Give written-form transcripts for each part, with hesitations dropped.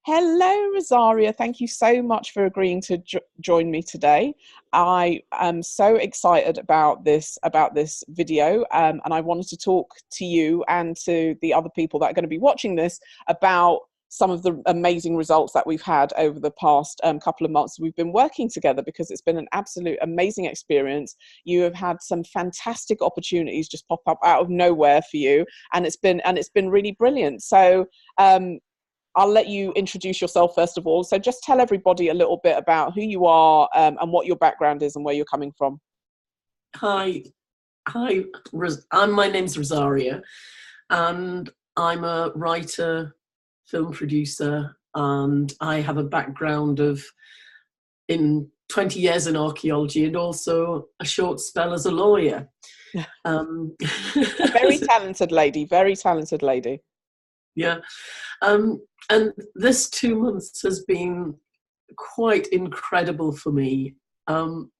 Hello, Risaria. Thank you so much for agreeing to join me today. I am so excited about this video, and I wanted to talk to you and to the other people that are going to be watching this about some of the amazing results that we've had over the past couple of months we've been working together, because it's been an absolute amazing experience. You have had some fantastic opportunities just pop up out of nowhere for you, and it's been really brilliant. So I'll let you introduce yourself first of all. So just tell everybody a little bit about who you are, and what your background is and where you're coming from. Hi, my name's Risaria, and I'm a writer, film producer, and I have a background of in 20 years in archaeology and also a short spell as a lawyer. Very talented lady, very talented lady. Yeah. And this 2 months has been quite incredible for me,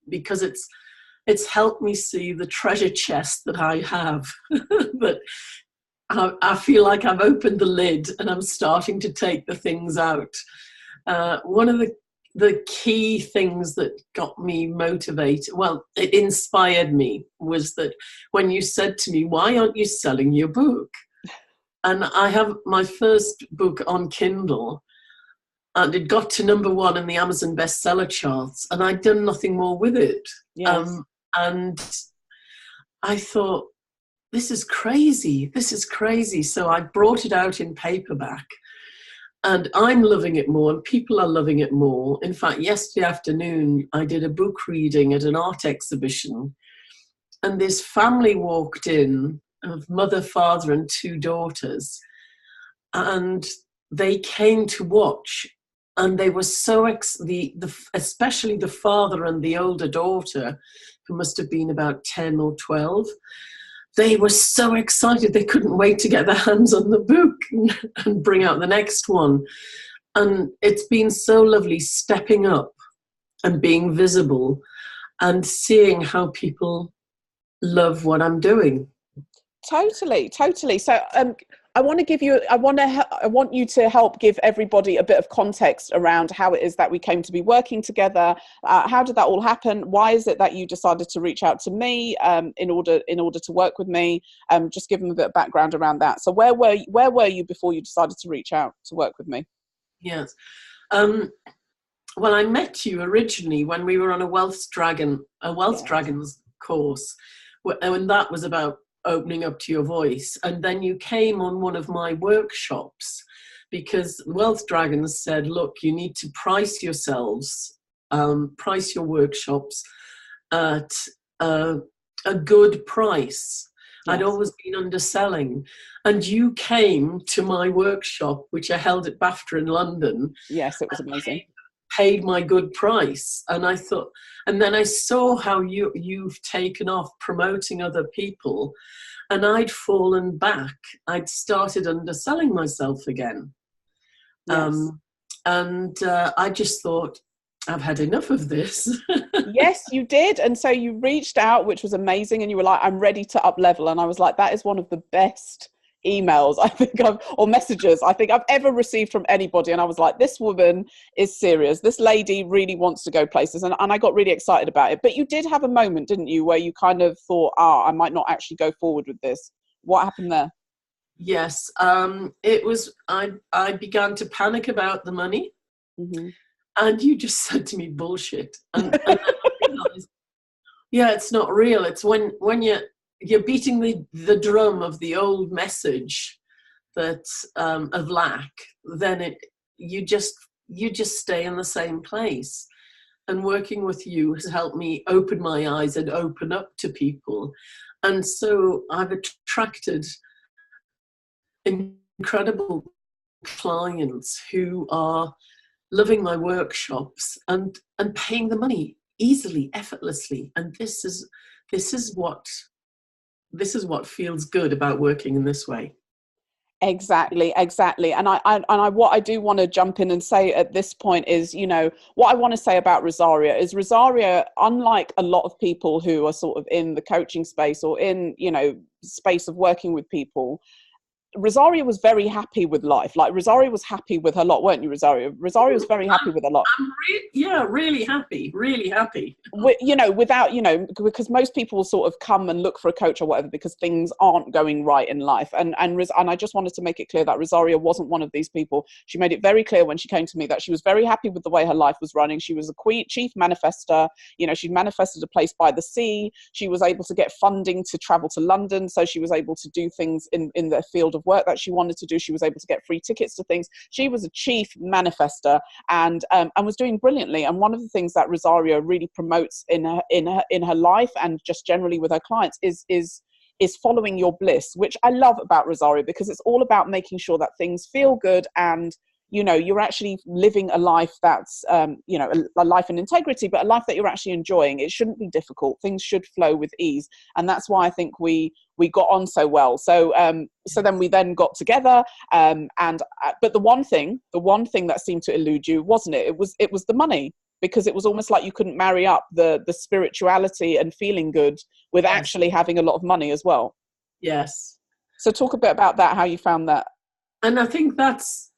because it's helped me see the treasure chest that I have. But I feel like I've opened the lid and I'm starting to take the things out. One of the key things that got me motivated, well, it inspired me, was that when you said to me, "Why aren't you selling your book?" And I have my first book on Kindle, and it got to #1 in the Amazon bestseller charts, and I'd done nothing more with it. Yes. And I thought, this is crazy. This is crazy. So I brought it out in paperback, and I'm loving it more, and people are loving it more. In fact, yesterday afternoon, I did a book reading at an art exhibition, and this family walked in of mother, father, and 2 daughters, and they came to watch, and they were so especially the father and the older daughter, who must have been about 10 or 12. They were so excited, they couldn't wait to get their hands on the book and bring out the next one. And it's been so lovely stepping up and being visible and seeing how people love what I'm doing. Totally. So I want you to help give everybody a bit of context around how it is that we came to be working together. How did that all happen? Why is it that you decided to reach out to me in order to work with me? Just give them a bit of background around that. So where were you before you decided to reach out to work with me? Yes. Well, I met you originally when we were on a Wealth Dragons course, and that was about opening up to your voice. And then you came on one of my workshops, because Wealth Dragons said, look, you need to price yourselves, price your workshops at a good price. Yes. I'd always been underselling. And you came to my workshop, which I held at BAFTA in London. Yes, it was amazing. Paid my good price. And I thought, and then I saw how you've taken off promoting other people, and I'd fallen back. I'd started underselling myself again. Yes. I just thought, I've had enough of this. Yes, you did. And so you reached out, which was amazing. And you were like, I'm ready to up level. And I was like, that is one of the best emails or messages I think I've ever received from anybody. And I was like, this woman is serious. This lady really wants to go places. And I got really excited about it. But you did have a moment, didn't you, where you kind of thought, I might not actually go forward with this. What happened there? Yes. It was, I began to panic about the money. Mm-hmm. And you just said to me, bullshit. And I realized, yeah, it's not real. It's when you're beating the drum of the old message that of lack, then you just stay in the same place. And working with you has helped me open my eyes and open up to people. And so I've attracted incredible clients who are loving my workshops and paying the money easily, effortlessly. And this is what feels good about working in this way. Exactly. And what I do want to jump in and say at this point is, what I want to say about Risaria, unlike a lot of people who are sort of in the coaching space or in, space of working with people, Rosaria was very happy with life. Like, Rosaria was happy with her lot, weren't you, Rosaria? Rosaria was very happy with her lot. Yeah, really happy, really happy. You know, without, you know, because most people sort of come and look for a coach or whatever because things aren't going right in life. And I just wanted to make it clear that Rosaria wasn't one of these people. She made it very clear when she came to me that she was very happy with the way her life was running. She was a chief manifester. You know, she manifested a place by the sea. She was able to get funding to travel to London, so she was able to do things in the field of work that she wanted to do. She was able to get free tickets to things. She was a chief manifester, and was doing brilliantly. And one of the things that Rosaria really promotes in her life and just generally with her clients is following your bliss, which I love about Risaria, because it's all about making sure that things feel good and, you know, you're actually living a life that's, you know, a life in integrity, but a life that you're actually enjoying. It shouldn't be difficult. Things should flow with ease. And that's why I think we got on so well. So then we then got together. But the one thing that seemed to elude you, wasn't it? It was the money, because it was almost like you couldn't marry up the spirituality and feeling good with actually having a lot of money as well. Yes. So talk a bit about that, how you found that. And I think that's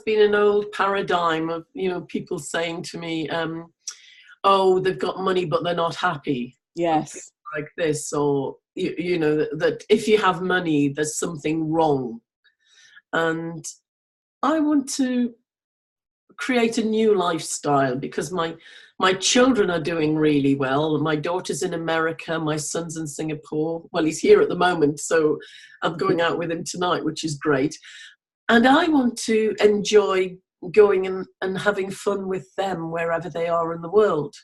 been an old paradigm of, you know, people saying to me, oh, they've got money, but they're not happy. Yes. Like this, or, you know, that if you have money, there's something wrong. And I want to create a new lifestyle, because my children are doing really well. My daughter's in America, my son's in Singapore. Well, he's here at the moment, so I'm going out with him tonight, which is great. And I want to enjoy going and having fun with them wherever they are in the world.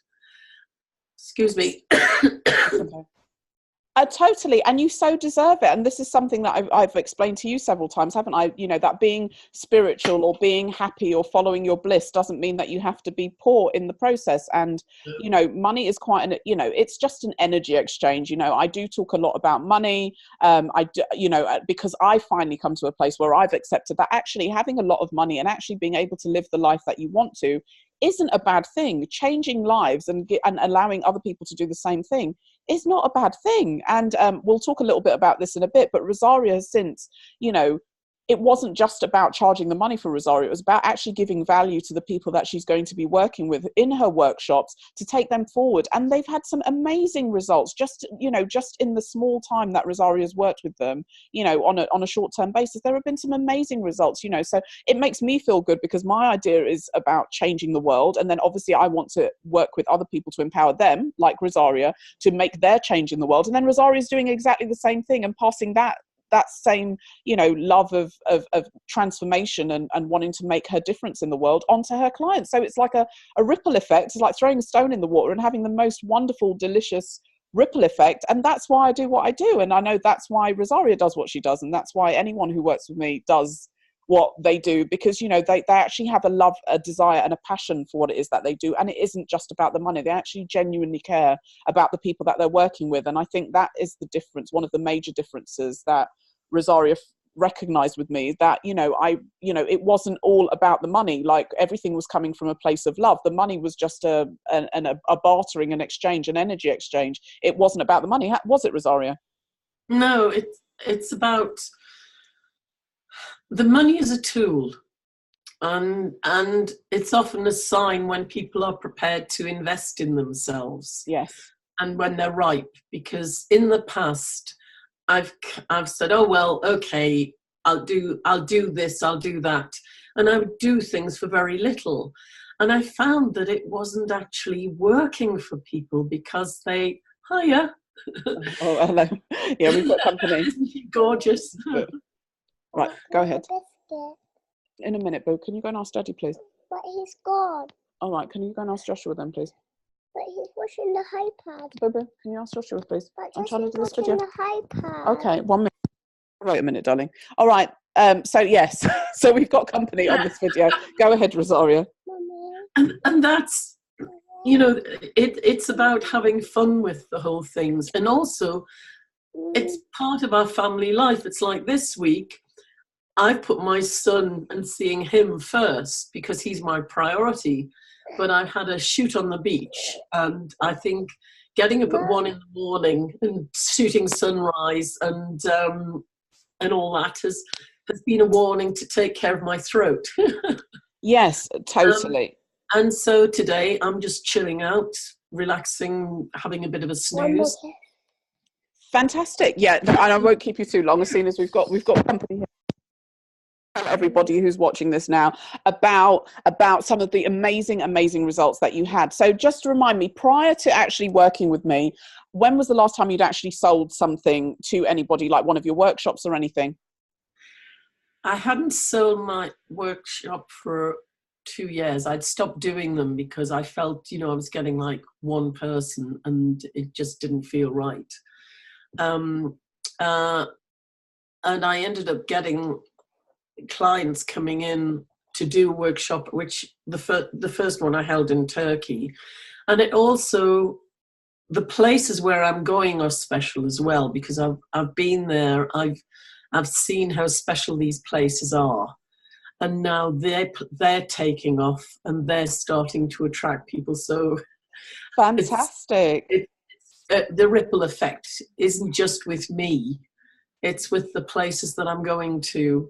Excuse me. Totally, and you so deserve it. And this is something that I've explained to you several times, haven't I? You know, that being spiritual or being happy or following your bliss doesn't mean that you have to be poor in the process. And, you know, money is quite you know, it's just an energy exchange. You know, I do talk a lot about money. I do, you know, because I finally come to a place where I've accepted that actually having a lot of money and actually being able to live the life that you want to isn't a bad thing. Changing lives and allowing other people to do the same thing is not a bad thing. And we'll talk a little bit about this in a bit, but Risaria has since, you know, it wasn't just about charging the money for Risaria. It was about actually giving value to the people that she's going to be working with in her workshops to take them forward. And they've had some amazing results just, you know, just in the small time that Risaria has worked with them, you know, on a short-term basis. There have been some amazing results, you know, so it makes me feel good, because my idea is about changing the world. And then obviously I want to work with other people to empower them, like Risaria, to make their change in the world. And then Risaria is doing exactly the same thing and passing that same, you know, love of transformation and wanting to make her difference in the world onto her clients. So it's like a ripple effect. It's like throwing a stone in the water and having the most wonderful, delicious ripple effect. And that's why I do what I do. And I know that's why Risaria does what she does. And that's why anyone who works with me does what they do, because, you know, they actually have a love, a desire and a passion for what it is that they do. And it isn't just about the money. They actually genuinely care about the people that they're working with. And I think that is the difference, one of the major differences that Risaria recognized with me, that, you know, it wasn't all about the money. Like, everything was coming from a place of love. The money was just a bartering, an exchange, an energy exchange. It wasn't about the money. Was it, Risaria? No, it's about, the money is a tool, and it's often a sign when people are prepared to invest in themselves. Yes. And when they're ripe, because in the past I've said, oh well, okay, I'll do this, I'll do that, and I would do things for very little, and I found that it wasn't actually working for people, because they, hiya. Oh, hello. Yeah, we've got company. Isn't he gorgeous? Right, go ahead. In a minute, Boo. Can you go and ask Daddy, please? But he's gone. All right, can you go and ask Joshua then, please? But he's watching the iPad. Boo, can you ask Joshua, please? But I'm trying to do this watching video. the iPad. Okay, 1 minute. Wait a minute, darling. All right. So yes, so we've got company on this video. Go ahead, Risaria. And that's, you know, it's about having fun with the whole things, and also it's part of our family life. It's like this week, I've put my son and seeing him first, because he's my priority. But I had a shoot on the beach, and I think getting up at 1 a.m. and shooting sunrise and all that has been a warning to take care of my throat. Yes, totally. And so today I'm just chilling out, relaxing, having a bit of a One more snooze. kiss. Fantastic. Yeah, and I won't keep you too long, as soon as we've got company here. Tell everybody who's watching this now about some of the amazing results that you had. So just to remind me, prior to actually working with me, when was the last time you'd actually sold something to anybody, like one of your workshops or anything? I hadn't sold my workshop for 2 years. I'd stopped doing them because I felt, I was getting like one person and it just didn't feel right. And I ended up getting clients coming in to do a workshop, which the first one I held in Turkey. And it also, the places where I'm going are special as well, because I've been there, I've seen how special these places are. And now they're taking off and they're starting to attract people. So Fantastic. The ripple effect isn't just with me, it's with the places that I'm going to,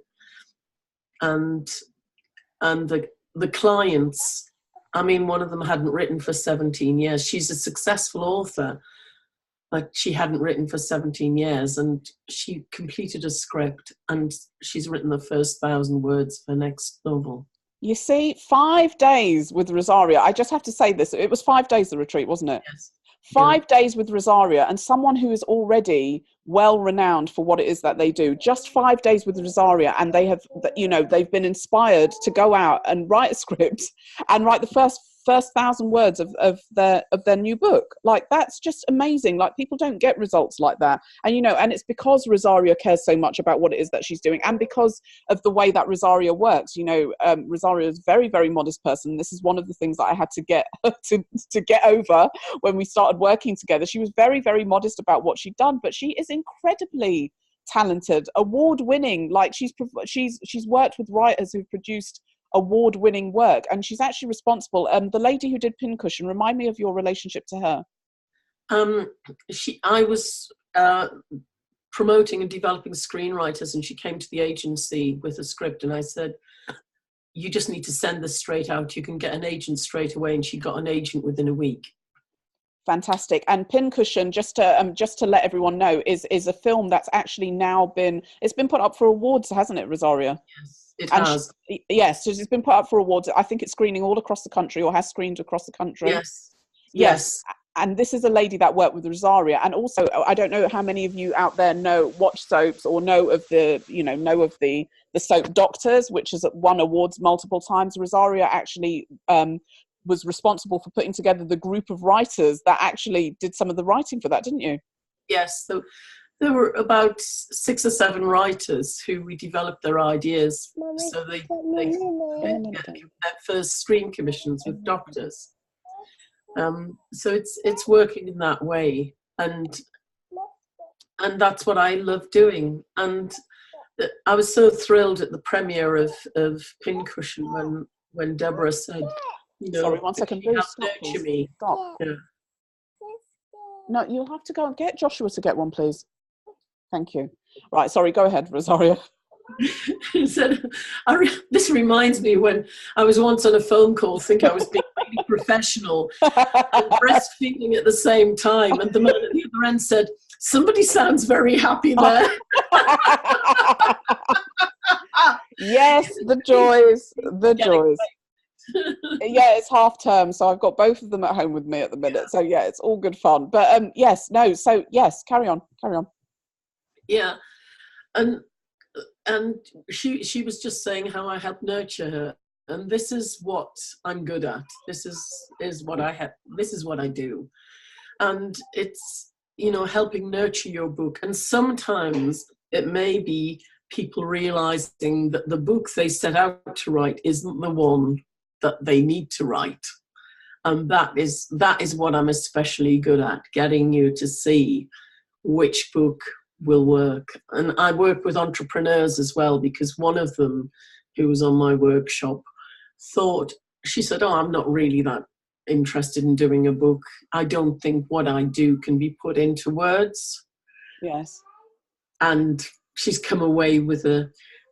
and the clients. I mean, one of them hadn't written for 17 years. She's a successful author, but she hadn't written for 17 years, and she completed a script and she's written the first 1,000 words of her next novel. You see, 5 days with Risaria. I just have to say this. It was 5 days, the retreat, wasn't it? Yes. 5 days with Risaria, and someone who is already well renowned for what it is that they do. Just 5 days with Risaria, and they have, they've been inspired to go out and write a script and write the first 1,000 words of their new book. Like, that's just amazing. Like, people don't get results like that, and and it's because Risaria cares so much about what it is that she's doing, and because of the way that Risaria works. Risaria is a very, very modest person. This is one of the things that I had to get to get over when we started working together. She was very, very modest about what she'd done, but she is incredibly talented, award-winning. Like, she's worked with writers who've produced award-winning work, and she's actually responsible. The lady who did Pincushion, remind me of your relationship to her. I was promoting and developing screenwriters, and she came to the agency with a script, and I said, you just need to send this straight out, you can get an agent straight away. And she got an agent within a week. Fantastic. And Pincushion, just to let everyone know, is a film that's actually now been put up for awards, hasn't it, Risaria? Yes. It has. Yes, so it's been put up for awards. I think it's screening all across the country, or has screened across the country. Yes. And this is a lady that worked with Risaria. And also, I don't know how many of you out there watch soaps or know of the soap Doctors, which has won awards multiple times. Risaria actually was responsible for putting together the group of writers that actually did some of the writing for that, didn't you? Yes. So there were about 6 or 7 writers who we developed their ideas. So they get their first screen commissions with Doctors. So it's working in that way, and that's what I love doing. And I was so thrilled at the premiere of Pincushion when Deborah said, sorry, 1 second, please. Nurture me. Stop. Yeah. No, you'll have to go and get Joshua to get one, please. Thank you. Right, sorry, go ahead, Risaria. So, this reminds me when I was once on a phone call, think I was being really professional and breastfeeding at the same time, and the man at the other end said, somebody sounds very happy there. Yes, the joys. Yeah, it's half term, so I've got both of them at home with me at the minute. So yeah, it's all good fun. But yes, carry on. Yeah, and she was just saying how I help nurture her, and this is what I'm good at. This is what I have. This is what I do, and it's helping nurture your book. And sometimes it may be people realizing that the book they set out to write isn't the one that they need to write, and that is what I'm especially good at, getting you to see which book will work. And I work with entrepreneurs as well, because one of them who was on my workshop she said, I'm not really that interested in doing a book. I don't think what I do can be put into words. Yes. And she's come away with a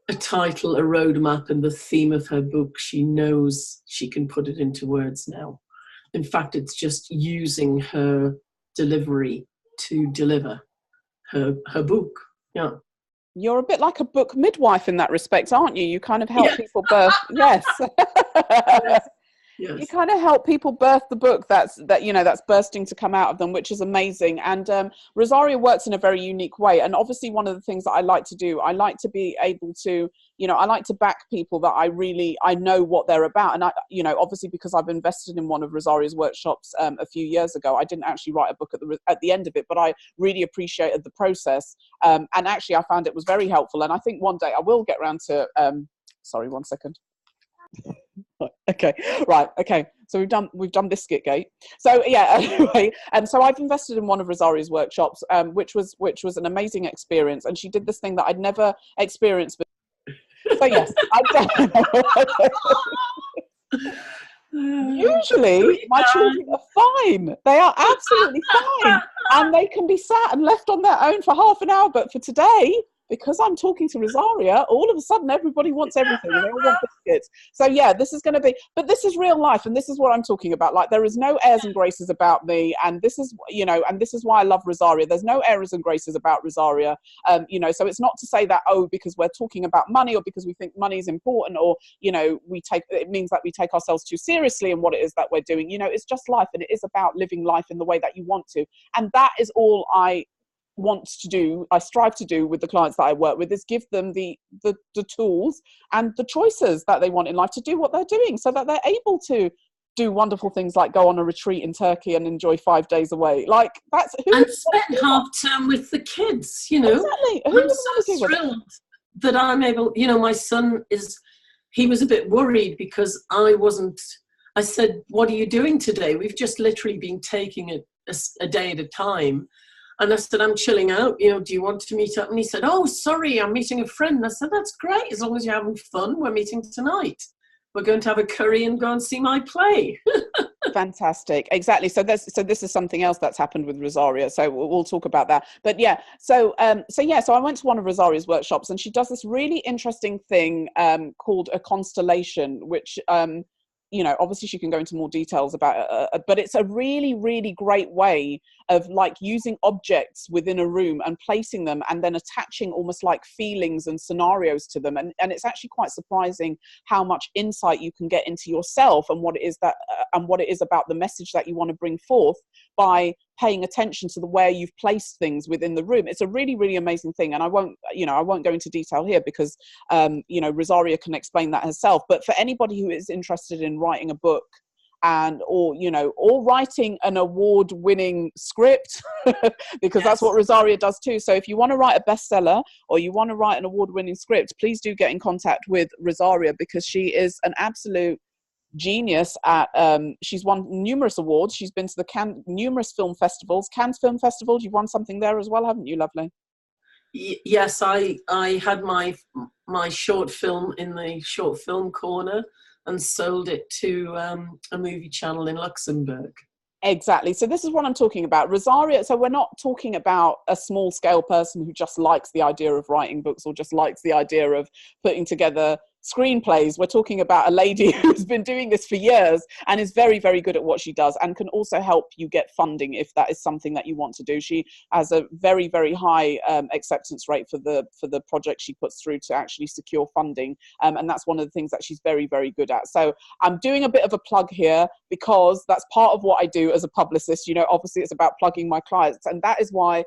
a title, a roadmap, and the theme of her book, she knows she can put it into words now. In fact, it's just using her delivery to deliver her book. Yeah. You're a bit like a book midwife in that respect, aren't you? You kind of help Yeah. people birth. Yes. Yes. You kind of help people birth the book that's bursting to come out of them, which is amazing. And Risaria works in a very unique way. And obviously, one of the things that I like to do, I like to be able to, I like to back people that I know what they're about. And obviously, because I've invested in one of Rosaria's workshops a few years ago, I didn't actually write a book at the end of it, but I really appreciated the process. And actually, I found it was very helpful. And I think one day I will get around to. Sorry, 1 second. Okay, right. Okay, so we've done Biscuit Gate. So yeah, anyway, and so I've invested in one of Rosaria's workshops, which was an amazing experience, and she did this thing that I'd never experienced before. So yes, I've done. Usually, my children are fine. They are absolutely fine, and they can be sat and left on their own for half an hour. But for today, because I'm talking to Risaria, all of a sudden everybody wants everything and they all want biscuits. So yeah, this is going to be, but this is real life, and this is what I'm talking about. Like, there is no airs and graces about me, and this is, and this is why I love Risaria. There's no airs and graces about Risaria. So it's not to say that, because we're talking about money, or because we think money is important, or it means that we take ourselves too seriously in what it is that we're doing. It's just life, and it is about living life in the way that you want to, and that is all I strive to do with the clients that I work with, is give them the tools and the choices that they want in life to do what they're doing, so that they're able to do wonderful things like go on a retreat in Turkey and enjoy 5 days away. Like, that's and spend half term with the kids. Exactly. I'm so thrilled that I'm able. My son he was a bit worried because I said, "What are you doing today?" We've just literally been taking it a day at a time. And I said, "I'm chilling out. Do you want to meet up?" And he said, "Oh, sorry, I'm meeting a friend." And I said, "That's great. As long as you're having fun, we're meeting tonight. We're going to have a curry and go and see my play." Fantastic. Exactly. So this is something else that's happened with Risaria. So we'll talk about that. But yeah, so I went to one of Rosaria's workshops, and she does this really interesting thing called a constellation, which obviously she can go into more details about it, but it's a really, really great way of like using objects within a room and placing them and then attaching almost like feelings and scenarios to them. And it's actually quite surprising how much insight you can get into yourself and what it is about the message that you want to bring forth by paying attention to where you've placed things within the room. It's a really, really amazing thing. And I won't go into detail here because, Risaria can explain that herself. But for anybody who is interested in writing a book or writing an award-winning script, because that's what Risaria does too. So if you want to write a bestseller or you want to write an award-winning script, please do get in contact with Risaria, because she is an absolute genius at she's won numerous awards. She's been to the numerous film festivals. Cannes Film Festival, you've won something there as well, haven't you, lovely? Yes, I had my short film in the short film corner and sold it to a movie channel in Luxembourg. Exactly. So this is what I'm talking about. Risaria, so we're not talking about a small scale person who just likes the idea of writing books or just likes the idea of putting together screenplays. We're talking about a lady who's been doing this for years and is very, very good at what she does, and can also help you get funding if that is something that you want to do. She has a very, very high acceptance rate for the project she puts through to actually secure funding, and that's one of the things that she's very, very good at. So I'm doing a bit of a plug here because that's part of what I do as a publicist. Obviously it's about plugging my clients, and that is why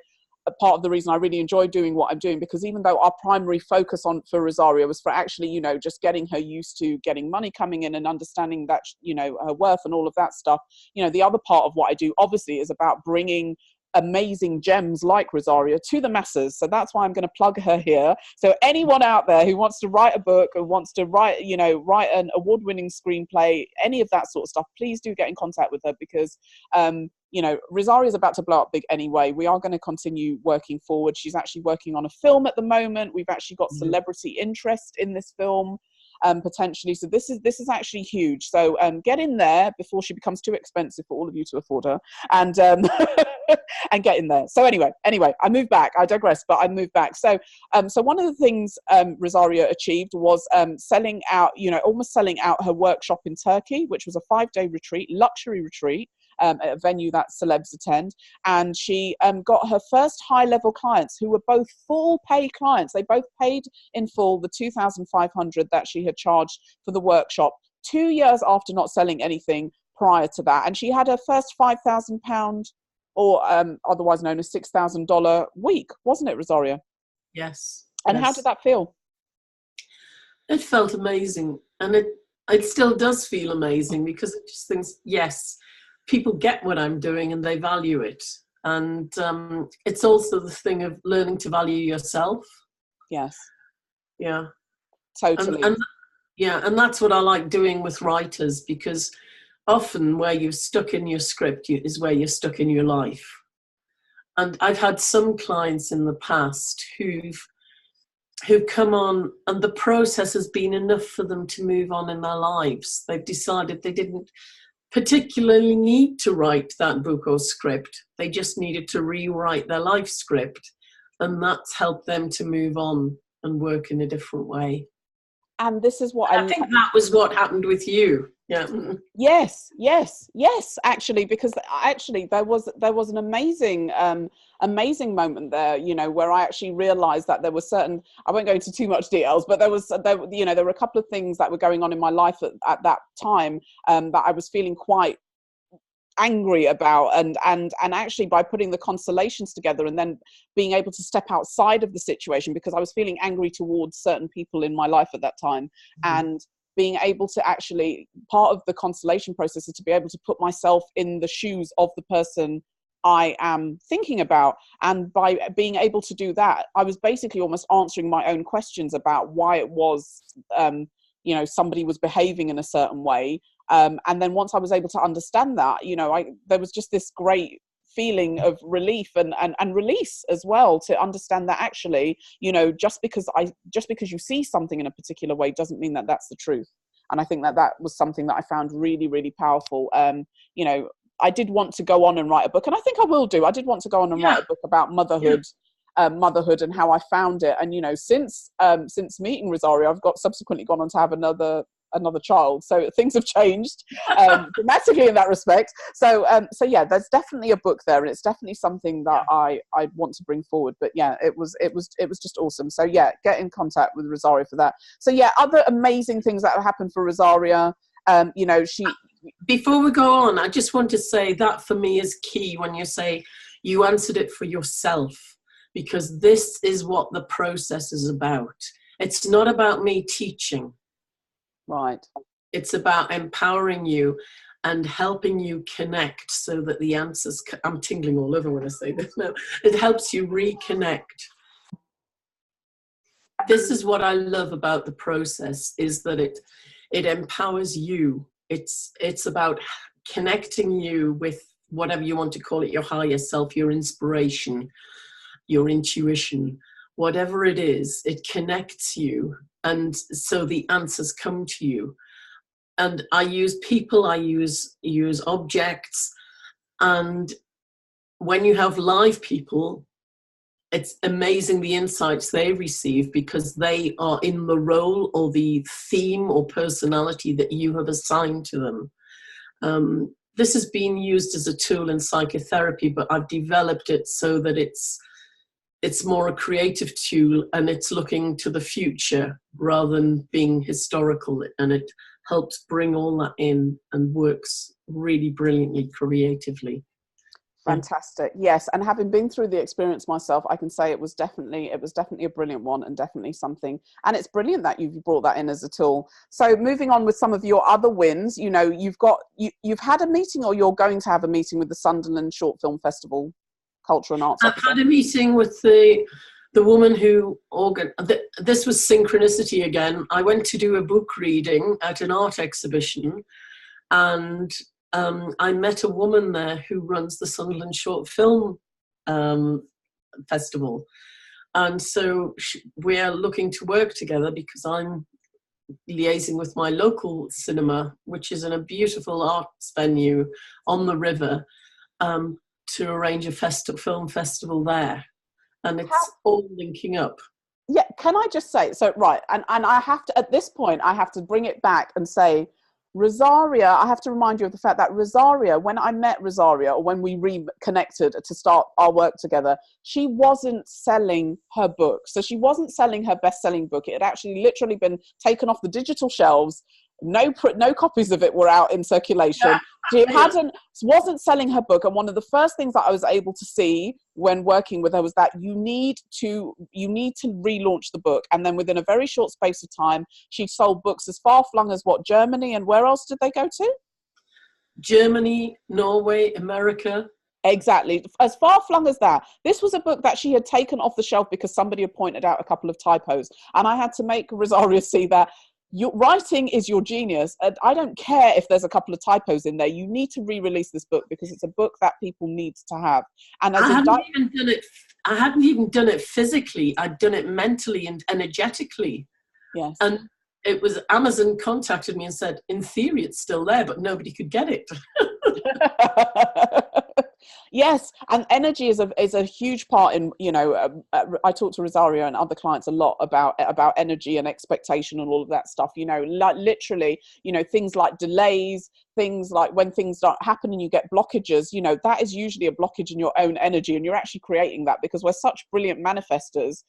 a part of the reason I really enjoy doing what I'm doing, because even though our primary focus for Risaria was for actually, just getting her used to getting money coming in and understanding that, her worth and all of that stuff, the other part of what I do obviously is about bringing amazing gems like Risaria to the masses. So that's why I'm going to plug her here. So anyone out there who wants to write a book or wants to write an award-winning screenplay, any of that sort of stuff, please do get in contact with her, because Risaria is about to blow up big anyway. We are going to continue working forward. She's actually working on a film at the moment. We've actually got celebrity interest in this film. potentially. So this is actually huge. So get in there before she becomes too expensive for all of you to afford her, and and get in there. So anyway, I moved back. I digress, but I moved back. So so one of the things Risaria achieved was selling out, almost selling out her workshop in Turkey, which was a 5-day retreat, luxury retreat, at a venue that celebs attend. And she got her first high-level clients who were both full pay clients. They both paid in full the $2,500 that she had charged for the workshop 2 years after not selling anything prior to that. And she had her first £5,000 or otherwise known as $6,000 week, wasn't it, Risaria? Yes. And yes. how did that feel? It felt amazing, and it still does feel amazing, because it just thinks, yes, people get what I'm doing and they value it. And it's also the thing of learning to value yourself. Yes. Yeah. Totally. And that's what I like doing with writers, because often where you're stuck in your script is where you're stuck in your life. And I've had some clients in the past who've come on, and the process has been enough for them to move on in their lives. They've decided they didn't particularly need to write that book or script. They just needed to rewrite their life script, and that's helped them to move on and work in a different way. And this is what I think that was what happened with you. Yeah. Yes, actually, because actually there was an amazing moment there, where I actually realized that there were certain, I won't go into too much details, but there were a couple of things that were going on in my life at that time that I was feeling quite angry about, and actually by putting the constellations together and then being able to step outside of the situation, because I was feeling angry towards certain people in my life at that time, and being able to actually, part of the constellation process is to be able to put myself in the shoes of the person I am thinking about. And by being able to do that, I was basically almost answering my own questions about why it was, somebody was behaving in a certain way. And then once I was able to understand that, there was just this great feeling of relief and release as well, to understand that actually, just because you see something in a particular way doesn't mean that that's the truth. And I think that was something that I found really, really powerful. I did want to go on and write a book, and I think I will do. I did want to go on and write a book about motherhood. Motherhood and how I found it. And since meeting Risaria, I've subsequently gone on to have another child, so things have changed dramatically in that respect. So yeah, there's definitely a book there, and it's definitely something that I want to bring forward. But yeah, it was just awesome. So yeah, get in contact with Risaria for that. So yeah, other amazing things that have happened for Risaria. She. Before we go on, I just want to say that for me is key when you say you answered it for yourself, because this is what the process is about. It's not about me teaching. Right. It's about empowering you and helping you connect so that the answers, I'm tingling all over when I say this now, it helps you reconnect. This is what I love about the process, is that it empowers you. It's about connecting you with whatever you want to call it, your higher self, your inspiration, your intuition, whatever it is, it connects you. And so the answers come to you. And I use people, I use objects. And when you have live people, it's amazing the insights they receive, because they are in the role or the theme or personality that you have assigned to them. This has been used as a tool in psychotherapy, but I've developed it so that it's more a creative tool, and it's looking to the future rather than being historical, and it helps bring all that in and works really brilliantly creatively. Fantastic. Yes, and having been through the experience myself, I can say it was definitely a brilliant one, and definitely something. And it's brilliant that you've brought that in as a tool. So moving on with some of your other wins, you've had a meeting, or you're going to have a meeting with the Sunderland Short Film Festival Culture and Arts. I've had a meeting with the woman who this was synchronicity again. I went to do a book reading at an art exhibition, and I met a woman there who runs the Sunderland Short Film Festival. And so we're looking to work together, because I'm liaising with my local cinema, which is in a beautiful arts venue on the river, to arrange a film festival there. And it's all linking up. Yeah, can I just say, so right, and I have to, at this point, I have to bring it back and say, Risaria, I have to remind you of the fact that Risaria, when I met Risaria, or when we reconnected to start our work together, she wasn't selling her book. So she wasn't selling her best-selling book. It had actually literally been taken off the digital shelves. No copies of it were out in circulation. She wasn't selling her book. And one of the first things that I was able to see when working with her was that you need to relaunch the book. And then within a very short space of time, she sold books as far flung as Germany, and where else did they go to? Germany, Norway, America. Exactly, as far flung as that. This was a book that she had taken off the shelf because somebody had pointed out a couple of typos, and I had to make Risaria see that your writing is your genius. And I don't care if there's a couple of typos in there. You need to re-release this book because it's a book that people need to have. And as I hadn't even done it physically. I'd done it mentally and energetically. Yes. And it was Amazon contacted me and said, in theory, it's still there, but nobody could get it. Yes, and energy is a huge part in, I talk to Risaria and other clients a lot about energy and expectation and all of that stuff, like literally, things like delays, things like when things don't happen and you get blockages, that is usually a blockage in your own energy, and you're actually creating that because we're such brilliant manifestors.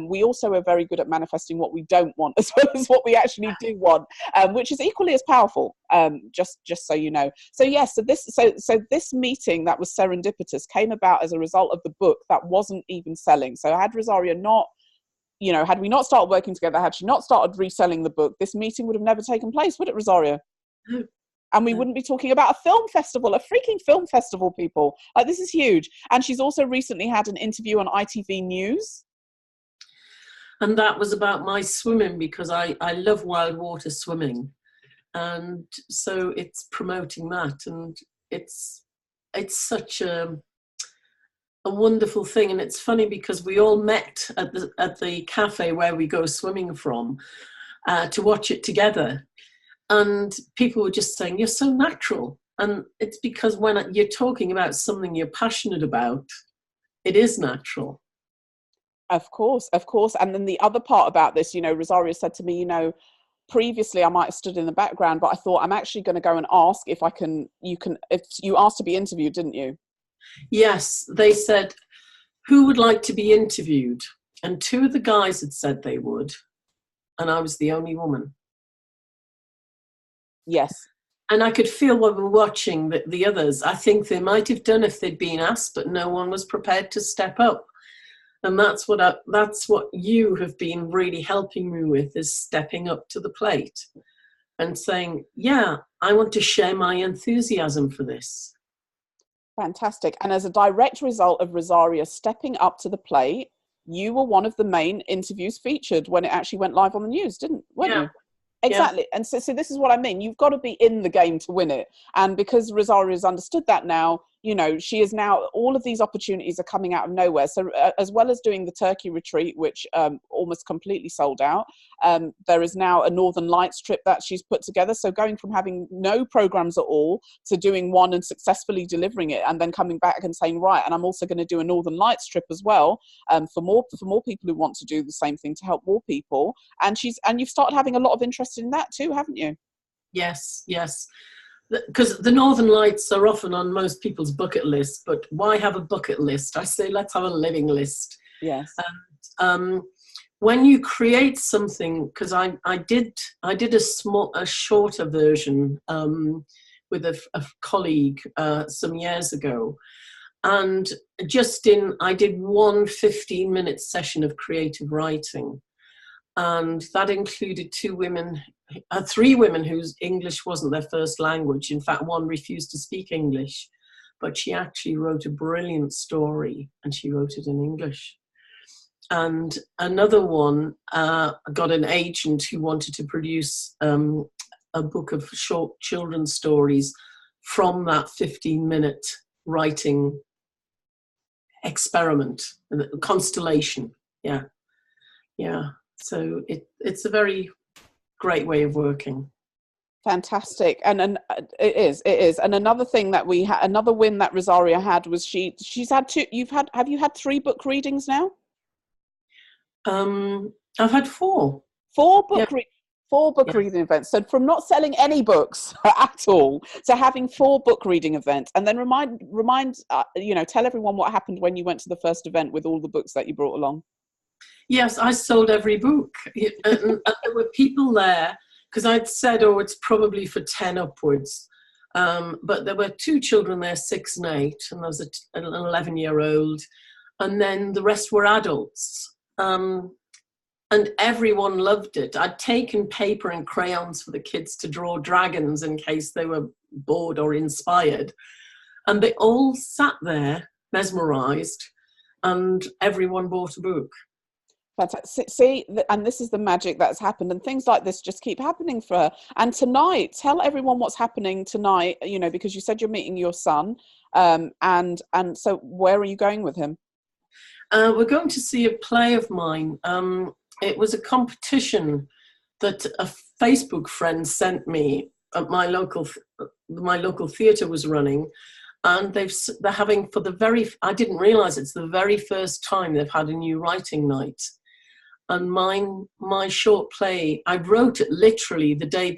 We also are very good at manifesting what we don't want as well as what we actually do want, which is equally as powerful. Just so you know. So yes, so this meeting that was serendipitous came about as a result of the book that wasn't even selling. So had Risaria not, had we not started working together, had she not started reselling the book, this meeting would have never taken place, would it, Risaria? No. And we wouldn't be talking about a film festival, a freaking film festival, people. Like, this is huge. And she's also recently had an interview on ITV News. And that was about my swimming, because I love wild water swimming. And so it's promoting that. And it's such a wonderful thing. And it's funny because we all met at the cafe where we go swimming from to watch it together. And people were just saying, you're so natural. And it's because when you're talking about something you're passionate about, it is natural. Of course. And then the other part about this, Risaria said to me, previously I might have stood in the background, but I thought I'm actually going to go and ask if you asked to be interviewed, didn't you? Yes, they said, who would like to be interviewed? And two of the guys had said they would. And I was the only woman. Yes. And I could feel when we were watching the others, I think they might have done if they'd been asked, but no one was prepared to step up. And that's what you have been really helping me with, is stepping up to the plate and saying, yeah, I want to share my enthusiasm for this. Fantastic. And as a direct result of Risaria stepping up to the plate, you were one of the main interviews featured when it actually went live on the news, weren't you? Exactly. Yeah. And so this is what I mean. You've got to be in the game to win it. And because Risaria has understood that now, she is now, all of these opportunities are coming out of nowhere. So as well as doing the Turkey retreat, which almost completely sold out, there is now a Northern Lights trip that she's put together. So going from having no programs at all to doing one and successfully delivering it, and then coming back and saying, right, and I'm also going to do a Northern Lights trip as well, for more people who want to do the same thing to help more people. And you've started having a lot of interest in that too, haven't you? Yes. Because the Northern Lights are often on most people's bucket list, but why have a bucket list? I say, let's have a living list. Yes. And when you create something, because I did a shorter version with a colleague some years ago, and I did one 15-minute session of creative writing. And that included three women whose English wasn't their first language. In fact, one refused to speak English, but she actually wrote a brilliant story, and she wrote it in English. And another one got an agent who wanted to produce a book of short children's stories from that 15-minute writing experiment, constellation. Yeah. So it's a very great way of working. Fantastic. And it is. And another thing that we had, another win that Risaria had was she's had two. Have you had 3 book readings now? I've had 4. 4 book Yep. 4 book Yes. reading events. So from not selling any books at all to having 4 book reading events, and then remind tell everyone what happened when you went to the first event with all the books that you brought along. Yes, I sold every book. And there were people there, because I'd said, oh, it's probably for 10 upwards. But there were 2 children there, 6 and 8, and there was an 11-year-old. And then the rest were adults. And everyone loved it. I'd taken paper and crayons for the kids to draw dragons in case they were bored or inspired. And they all sat there, mesmerised, and everyone bought a book. Fantastic. See, and this is the magic that's happened, and things like this just keep happening for her. And tonight, tell everyone what's happening tonight, because you said you're meeting your son, and so where are you going with him? We're going to see a play of mine. It was a competition that a Facebook friend sent me at my local theatre was running, and they're having I didn't realise it's the very first time they've had a new writing night. And my short play, I wrote it literally the day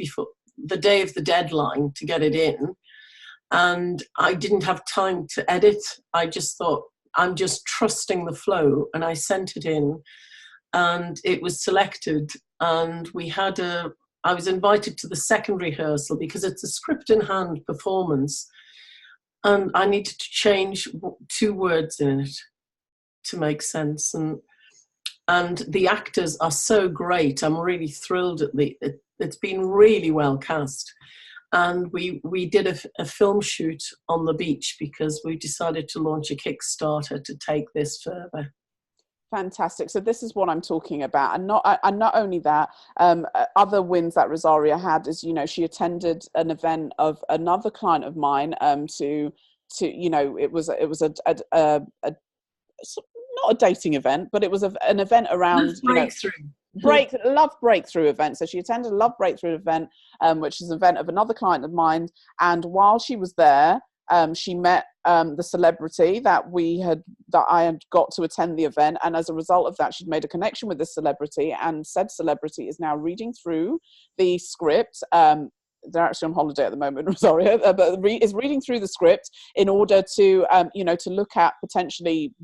of the deadline to get it in, and I didn't have time to edit. I just thought, I'm just trusting the flow, and I sent it in, and it was selected, and I was invited to the second rehearsal because it's a script in hand performance, and I needed to change 2 words in it to make sense, and the actors are so great. I'm really thrilled at it's been really well cast. And we did a film shoot on the beach because we decided to launch a Kickstarter to take this further. Fantastic. So this is what I'm talking about, and not only that, other wins that Risaria had is, she attended an event of another client of mine. It was not a dating event, but it was an event around love breakthrough event. So she attended a love breakthrough event, which is an event of another client of mine. And while she was there, she met the celebrity that I had got to attend the event, and as a result of that, she'd made a connection with this celebrity, and said celebrity is now reading through the script. They're actually on holiday at the moment, Risaria, but is reading through the script in order to, to look at potentially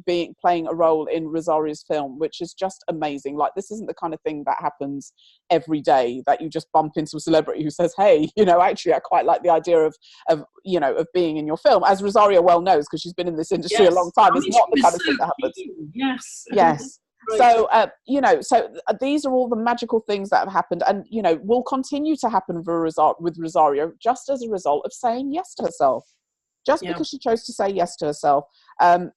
playing a role in Risaria's film, which is just amazing. Like, this isn't the kind of thing that happens every day, that you just bump into a celebrity who says, hey, actually, I quite like the idea of being in your film, as Risaria well knows, because she's been in this industry a long time. It's not the kind of thing that happens. Yes. Right. So, these are all the magical things that have happened, and, will continue to happen with Risaria, just as a result of saying yes to herself. Just because she chose to say yes to herself.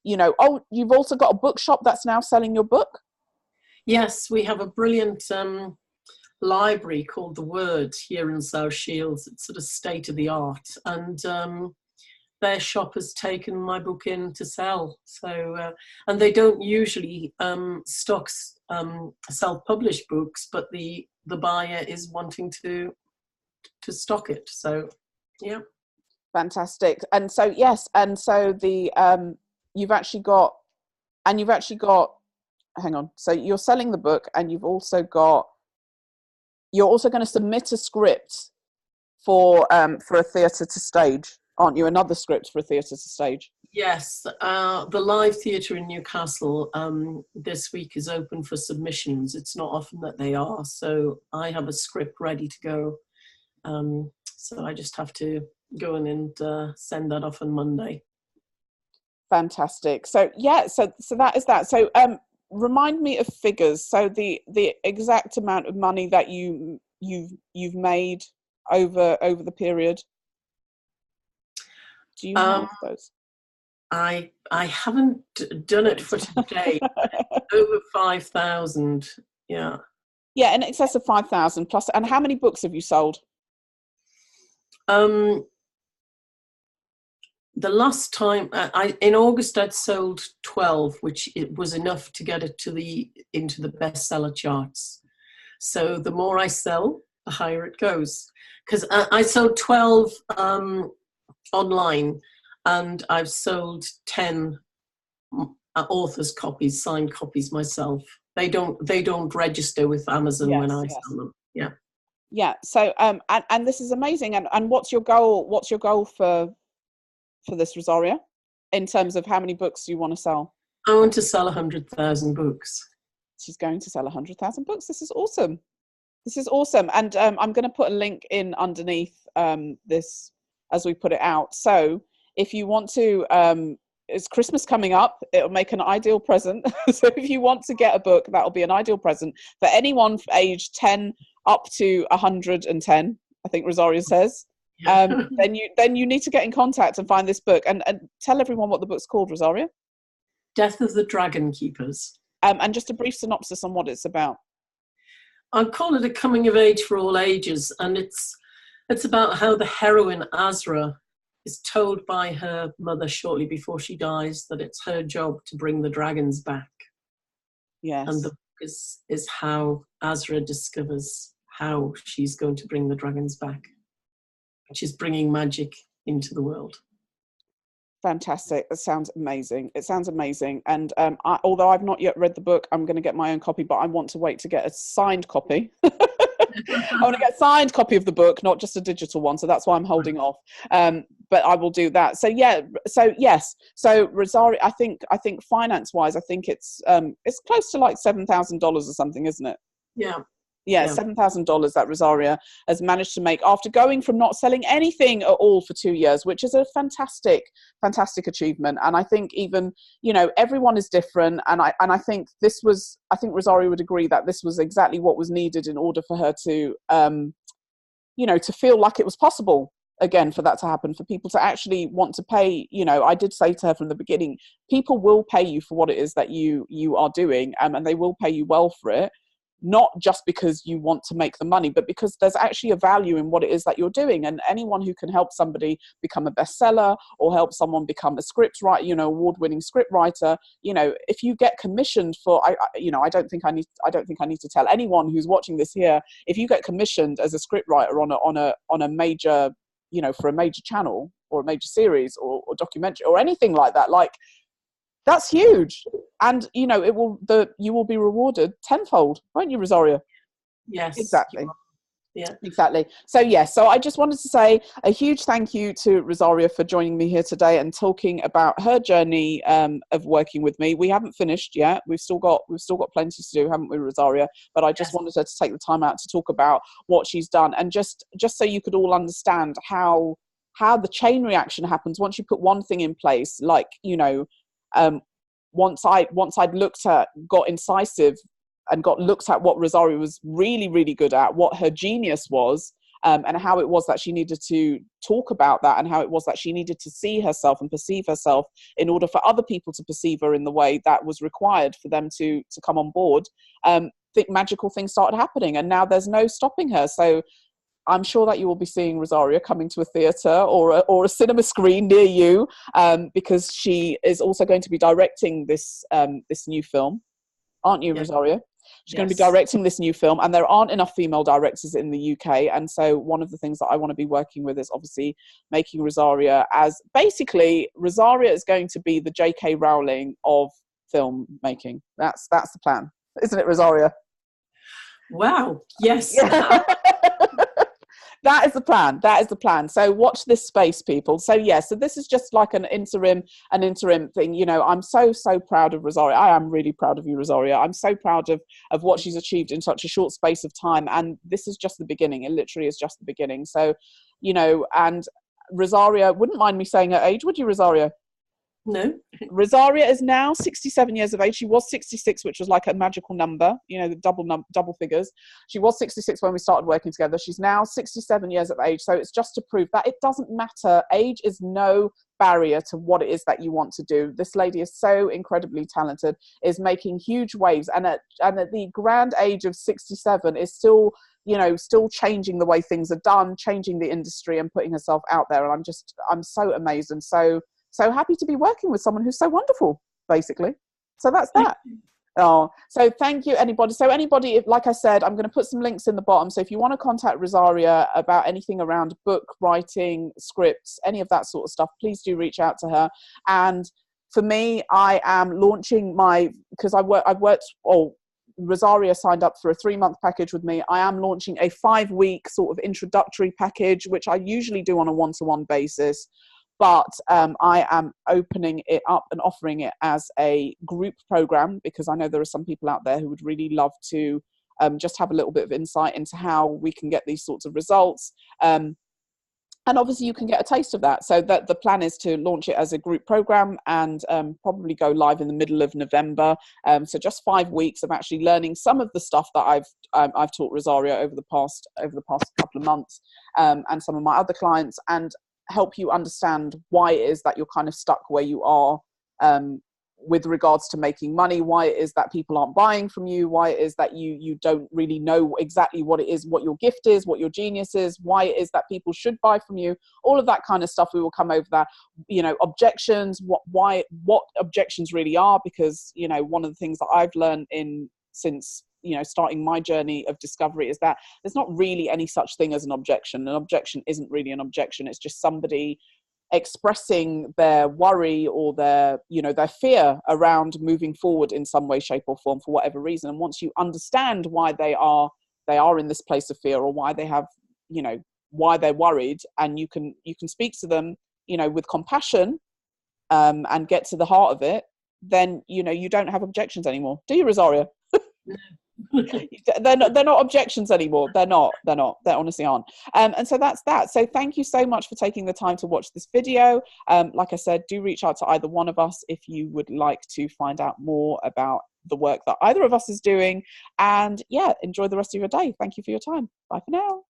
You've also got a bookshop that's now selling your book? Yes, we have a brilliant library called The Word here in South Shields. It's sort of state of the art, and their shop has taken my book in to sell. So, and they don't usually stock self-published books, but the buyer is wanting to stock it. So, yeah. Fantastic. And so, yes, and so you've actually got, hang on. So you're selling the book, and you're also going to submit a script for a theatre to stage, aren't you? Another script for a theatre to stage. Yes, the live theatre in Newcastle this week is open for submissions. It's not often that they are, so I have a script ready to go. So I just have to go in and send that off on Monday. Fantastic. So yeah, so that is that. So remind me of figures. So the exact amount of money that you've made over the period. Do you have those? I haven't done it for today. Over 5,000. Yeah. Yeah, in excess of 5,000 plus. And how many books have you sold? The last time, in August, I'd sold 12, which it was enough to get it into the bestseller charts. So the more I sell, the higher it goes. Because I sold 12 online, and I've sold 10 authors' copies, signed copies myself. They don't register with Amazon when I sell them. Yeah. Yeah. So and this is amazing. And what's your goal? What's your goal for this, Risaria, in terms of how many books you want to sell? I want to sell 100,000 books. She's going to sell 100,000 books. This is awesome. This is awesome. And I'm going to put a link in underneath this as we put it out. So if you want to, it's Christmas coming up, it'll make an ideal present. So if you want to get a book, that'll be an ideal present for anyone age 10 up to 110, I think Risaria says. Then you need to get in contact and find this book, and tell everyone what the book's called, Risaria. Death of the Dragon Keepers. And just a brief synopsis on what it's about. I call it a coming of age for all ages, and it's about how the heroine Azra is told by her mother shortly before she dies that it's her job to bring the dragons back. Yes. And the book is how Azra discovers how she's going to bring the dragons back. She's bringing magic into the world. Fantastic. It sounds amazing. It sounds amazing. And although I've not yet read the book, I'm going to get my own copy, but I want to wait to get a signed copy. I want to get a signed copy of the book, not just a digital one. So that's why I'm holding off. But I will do that. So yeah. So yes. So Risaria, I think finance wise, I think it's close to like $7,000 or something, isn't it? Yeah. Yeah, $7,000 that Risaria has managed to make after going from not selling anything at all for 2 years, which is a fantastic achievement. And I think even, everyone is different. And I think Risaria would agree that this was exactly what was needed in order for her to, to feel like it was possible again for that to happen, for people to actually want to pay. I did say to her from the beginning, people will pay you for what it is that you are doing, and they will pay you well for it. Not just because you want to make the money, but because there's actually a value in what it is that you're doing. And anyone who can help somebody become a bestseller or help someone become a script writer, award-winning script writer, if you get commissioned for, I don't think I need to tell anyone who's watching this here, if you get commissioned as a script writer on a major, for a major channel or a major series or documentary or anything like that, that's huge. And, you will be rewarded tenfold, won't you, Risaria? Yes. Exactly. Yeah. Exactly. So, yes. So I just wanted to say a huge thank you to Risaria for joining me here today and talking about her journey of working with me. We haven't finished yet. We've still got plenty to do, haven't we, Risaria? But I just wanted her to take the time out to talk about what she's done, and just so you could all understand how the chain reaction happens once you put one thing in place, once I'd got incisive and looked at what Risaria was really, really good at, what her genius was, and how it was that she needed to talk about that, and how it was that she needed to see herself and perceive herself in order for other people to perceive her in the way that was required for them to come on board. Think magical things started happening, and now there's no stopping her. So I'm sure that you will be seeing Risaria coming to a theatre or a cinema screen near you, because she is also going to be directing this new film, aren't you, Risaria? She's going to be directing this new film, and there aren't enough female directors in the UK. And so one of the things that I want to be working with is obviously making Risaria Risaria is going to be the J.K. Rowling of film making. That's the plan, isn't it, Risaria? Wow. Yes. That is the plan. So watch this space, people. So so this is just like an interim thing. I'm so proud of Risaria. I am really proud of you, Risaria. I'm so proud of what she's achieved in such a short space of time. And this is just the beginning. It literally is just the beginning. So, and Risaria, wouldn't mind me saying her age, would you, Risaria? No. Risaria is now 67 years of age. She was 66, which was like a magical number, the double figures. She was 66 when we started working together. She's now 67 years of age. So it's just to prove that it doesn't matter. Age is no barrier to what it is that you want to do. This lady is so incredibly talented, is making huge waves. And at the grand age of 67 is still changing the way things are done, changing the industry and putting herself out there. And I'm so amazed and so happy to be working with someone who's so wonderful, basically. So that's that. Oh, so thank you, anybody. So anybody, if, like I said, I'm going to put some links in the bottom. So if you want to contact Risaria about anything around book writing, scripts, any of that sort of stuff, please do reach out to her. And for me, I am launching because I've worked, Risaria signed up for a 3-month package with me. I am launching a 5-week sort of introductory package, which I usually do on a one-to-one basis. But I am opening it up and offering it as a group program, because I know there are some people out there who would really love to just have a little bit of insight into how we can get these sorts of results. And obviously you can get a taste of that. So that the plan is to launch it as a group program and probably go live in the middle of November. So just 5 weeks of actually learning some of the stuff that I've taught Risaria over the past couple of months, and some of my other clients, and help you understand why it is that you're kind of stuck where you are with regards to making money, why it is that people aren't buying from you, why it is that you don't really know exactly what it is, what your gift is, what your genius is, why it is that people should buy from you, all of that kind of stuff. We will come over that, objections, what objections really are, because, one of the things that I've learned since starting my journey of discovery is that there's not really any such thing as an objection. An objection isn't really an objection. It's just somebody expressing their worry or their fear around moving forward in some way, shape or form for whatever reason. And once you understand why they are in this place of fear, or why they have, why they're worried, and you can speak to them, with compassion, and get to the heart of it, then, you don't have objections anymore. Do you, Risaria? They're not objections anymore. They're not. They honestly aren't. And so that's that. So thank you so much for taking the time to watch this video. Like I said, do reach out to either one of us if you would like to find out more about the work that either of us is doing. And yeah, enjoy the rest of your day. Thank you for your time. Bye for now.